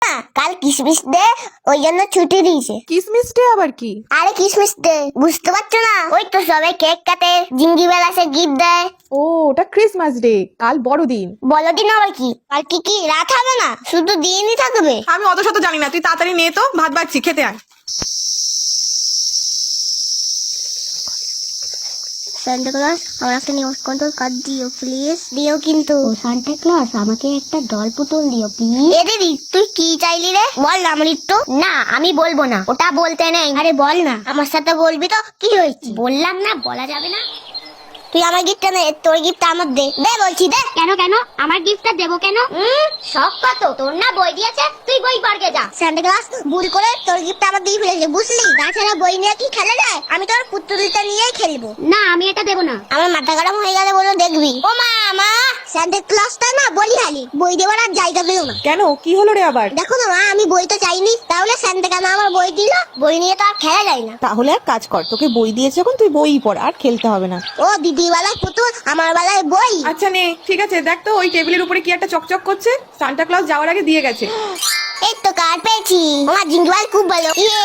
না কাল কিসমিস ডে, ওই জন্য ছুটি দিয়েছে। কিসমিস ডে আবার কি? আরে কিসমিস ডে বুঝতে পারছো না? ওই তো সবাই কেক কাটে, জিঙ্গিবেল আসে গিফট দেয়। ও, ওটা ক্রিসমাস ডে, কাল বড়দিন। বলো দিন আবার কি? কাল কি রাত হবে না, শুধু দিনই থাকবে? আমি অত শত জানি না, তুই তাড়াতাড়ি নে তো, ভাত বাড়ছি, খেতে আয়। সান্টা ক্লজ আমার একটা নিউজ কন্ট্রোল কার্ড দিও প্লিজ। দিও কিন্তু। সান্টা ক্লজ আমাকে একটা ডল পুতুল দিও প্লিজ। এ দিদি তুই কি চাইলি রে? বল না আমৃত্য। না আমি বলবো না, ওটা বলতে নেই। আরে বল না, আমার সাথে বলবি তো কি হয়েছে? বললাম না বলা যাবে না। তুই আমার গিফটটা নে, তোর গিফটটা আমার দে। দে বলছি দে। কেন কেন আমার গিফটটা দেবো কেন? সব কত তোর না বই দিয়েছে, তুই বই পড়কে যা। সান্টা ক্লজ ভুল করে তোর গিফটটা আমার দিয়ে ফেলেছে বুঝলি? তাছাড়া বই নিয়ে কি খেলা যায়? আমি তোর পুতুলটা নিয়েই খেলবো। না আমি এটা দেবো না। আমার মাথা গরম হয়ে গেলে বলো দেখবি। ও মা সান্টা ক্লজটা না বলি হালি বই দেওয়ার আর জায়গা পেল না। কেন, কি হলো রে আবার? দেখো না মা, আমি বই তো চাইনি, তাহলে সান্টা কেন আমার বই দিল? বই নিয়ে তো আর খেলা যায় না। তাহলে এক কাজ কর, তোকে বই দিয়েছে যখন তুই বই পড়, আর খেলতে হবে না। ও দিদি বেলায় পুতুল, আমার বেলায় বই। আচ্ছা নে, ঠিক আছে, দেখ তো ওই টেবিলের উপরে কি একটা চকচক করছে, সান্টা ক্লজ যাওয়ার আগে দিয়ে গেছে। এই তো কার্ড পেয়েছি, আমার জিঙ্গল খুব ভালো। ইয়ে